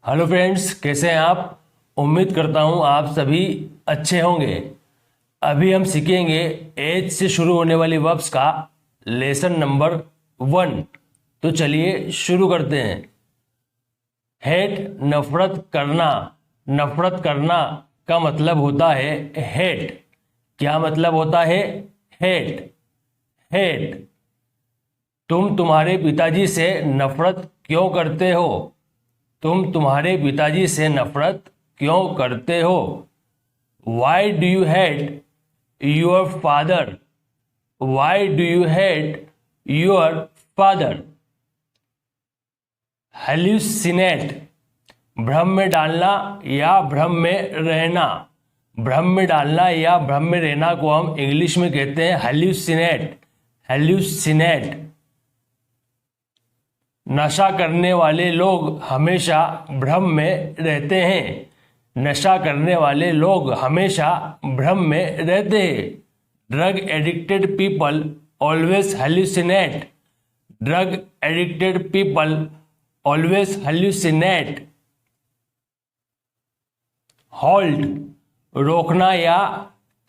Hello friends, कैसे हैं आप। उम्मीद करता हूं आप सभी अच्छे होंगे। अभी हम सीखेंगे एच से शुरू होने वाली वर्ब्स का लेसन नंबर 1। तो चलिए शुरू करते हैं। हेट, नफरत करना। नफरत करना का मतलब होता है हेट। क्या मतलब होता है? हेट। हेट। तुम तुम्हारे पिताजी से नफरत क्यों करते हो? तुम तुम्हारे पिताजी से नफरत क्यों करते हो? Why do you hate your father? Why do you hate your father? Hallucinate, भ्रम में डालना या भ्रम में रहना। भ्रम में डालना या भ्रम में रहना को हम इंग्लिश में कहते हैं हेल्यूसिनेट। हेल्यूसिनेट। नशा करने वाले लोग हमेशा भ्रम में रहते हैं। नशा करने वाले लोग हमेशा भ्रम में रहते हैं। Drug addicted people always hallucinate. Drug addicted people always hallucinate. Halt, रोकना या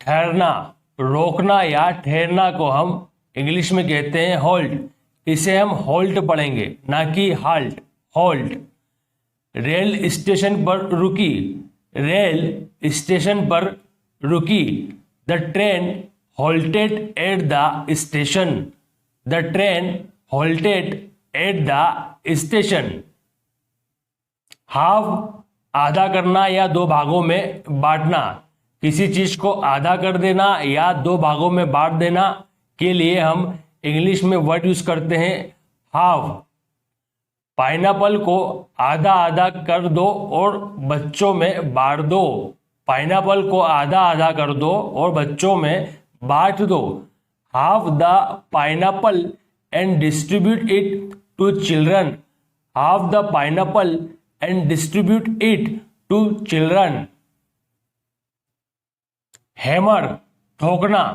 ठहरना। रोकना या ठहरना को हम इंग्लिश में कहते हैं हॉल्ट। इसे हम हॉल्ट पढ़ेंगे, ना कि हाल्ट। हॉल्ट। रेल स्टेशन पर रुकी। रेल स्टेशन पर रुकी। The train halted at the station. The train halted at the station. Half, आधा करना या दो भागों में बांटना। किसी चीज को आधा कर देना या दो भागों में बांट देना के लिए हम इंग्लिश में वर्ड यूज करते हैं हाफ। पाइनएप्पल को आधा आधा कर दो और बच्चों में बांट दो। पाइनएप्पल को आधा आधा कर दो और बच्चों में बांट दो। Half the pineapple and distribute it to children. Half the pineapple and distribute it to children. Hammer, ठोकना,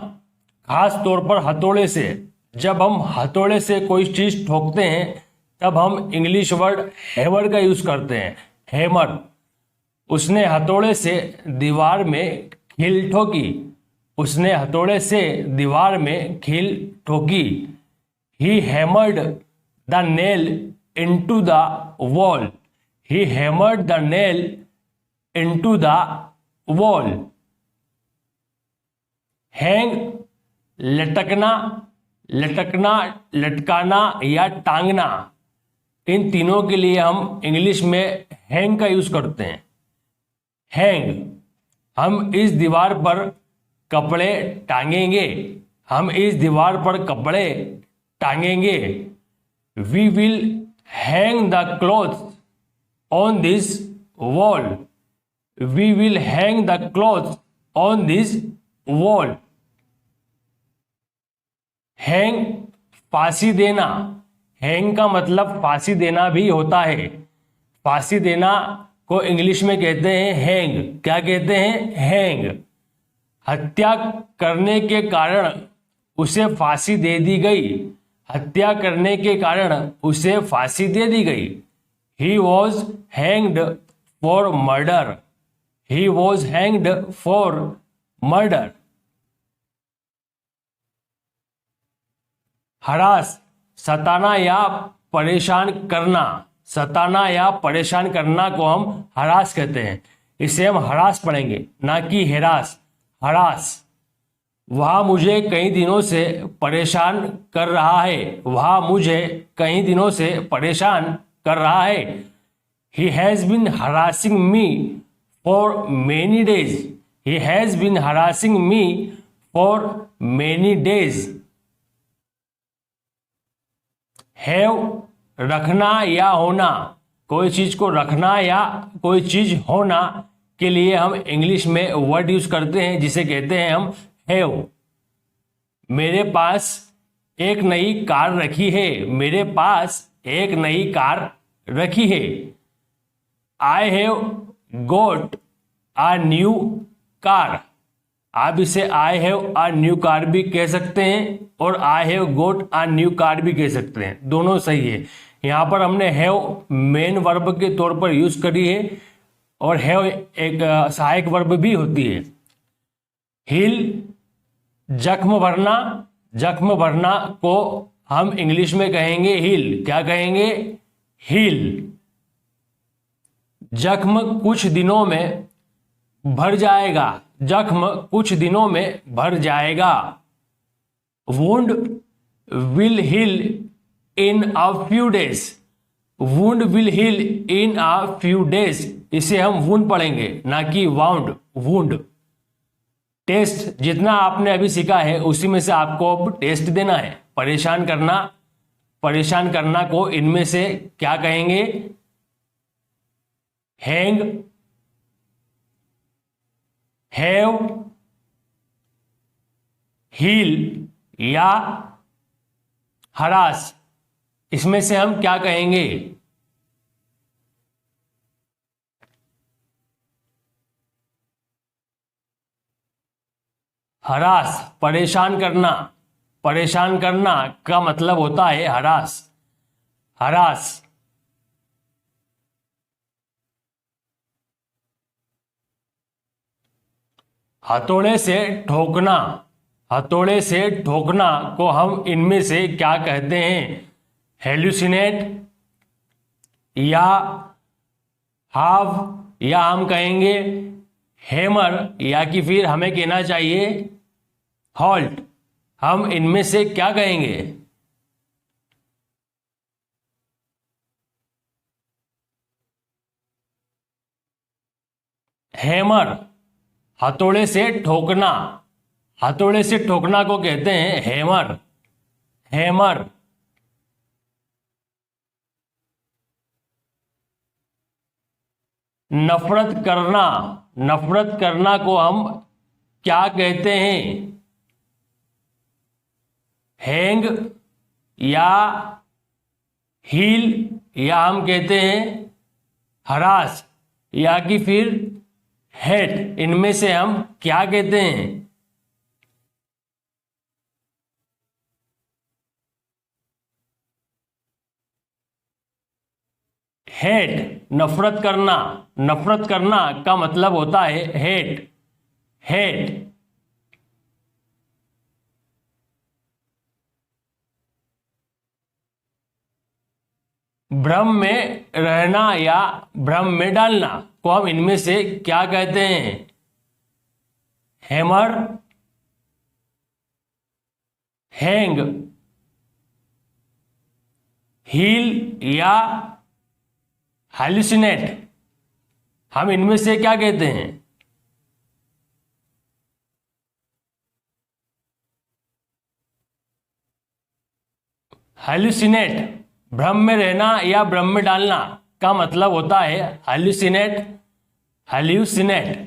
खास तौर पर हथौड़े से। जब हम हथौड़े से कोई चीज ठोकते हैं तब हम इंग्लिश वर्ड हैमर का यूज करते हैं। हैमर। उसने हथौड़े से दीवार में कील ठोकी। उसने हथौड़े से दीवार में कील ठोकी। He hammered the nail into the wall. He hammered the nail into the wall. Hang, लटकना, लटकना, लटकाना या टांगना। इन तीनों के लिए हम इंग्लिश में हैंग का यूज करते हैं। हैंग। हम इस दीवार पर कपड़े टांगेंगे। हम इस दीवार पर कपड़े टांगेंगे। We will hang the clothes on this wall. We will hang the clothes on this wall. Hang, फांसी देना। हैंग का मतलब फांसी देना भी होता है। फांसी देना को इंग्लिश में कहते हैं हैंग। क्या कहते हैं? हैंग। हत्या करने के कारण उसे फांसी दे दी गई। हत्या करने के कारण उसे फांसी दे दी गई। He was hanged for murder. He was hanged for murder. Harass, सताना या परेशान करना। सताना या परेशान करना को हम हरास कहते हैं। इसे हम हरास पढ़ेंगे, ना कि हेरास। हरास। वह मुझे कई दिनों से परेशान कर रहा है। वह मुझे कई दिनों से परेशान कर रहा है। He has been harassing me for many days. He has been harassing me for many days. Have, रखना या होना। कोई चीज को रखना या कोई चीज होना के लिए हम इंग्लिश में वर्ड यूज करते हैं जिसे कहते हैं हम हैव। मेरे पास एक नई कार रखी है। मेरे पास एक नई कार रखी है। I have got a new car. आप इसे I have a new car भी कह सकते हैं और I have got a new car भी कह सकते हैं। दोनों सही है। यहाँ पर हमने हैव मेन वर्ब के तौर पर यूज करी है और हैव एक सहायक वर्ब भी होती है। हील जख्म भरना, जख्म भरना को हम इंग्लिश में कहेंगे हील। क्या कहेंगे? हील। जख्म कुछ दिनों में भर जाएगा, जख्म कुछ दिनों में भर जाएगा। Wound will heal in a few days, wound will heal in a few days, इसे हम वुंड पढ़ेंगे ना कि वाउंड, वुंड। टेस्ट जितना आपने अभी सीखा है उसी में से आपको अब टेस्ट देना है। परेशान करना, परेशान करना को इनमें से क्या कहेंगे? हैंग, हैव, हील या हरास, इसमें से हम क्या कहेंगे? हरास, परेशान करना। परेशान करना का मतलब होता है हरास, हरास। हथौड़े से ठोकना, हथौड़े से ठोकना को हम इनमें से क्या कहते हैं? हेल्यूसिनेट या हाव, या हम कहेंगे हैमर, या कि फिर हमें कहना चाहिए हॉल्ट। हम इनमें से क्या कहेंगे? हैमर, हथौड़े से ठोकना, हथौड़े से ठोकना को कहते हैं हैमर, हैमर। नफरत करना, नफरत करना को हम क्या कहते हैं? हैंग या हील, या हम कहते हैं हरास, या कि फिर हेट। इनमें से हम क्या कहते हैं? हेट, नफरत करना। नफरत करना का मतलब होता है हेट, हेट। भ्रम में रहना या भ्रम में डालना को हम इनमें से क्या कहते हैं? हैमर, हैंग, हील या हैल्यूसिनेट। हम इनमें से क्या कहते हैं? हैल्यूसिनेट, भ्रम में रहना या भ्रम में डालना का मतलब होता है हैल्यूसिनेट, हैल्यूसिनेट।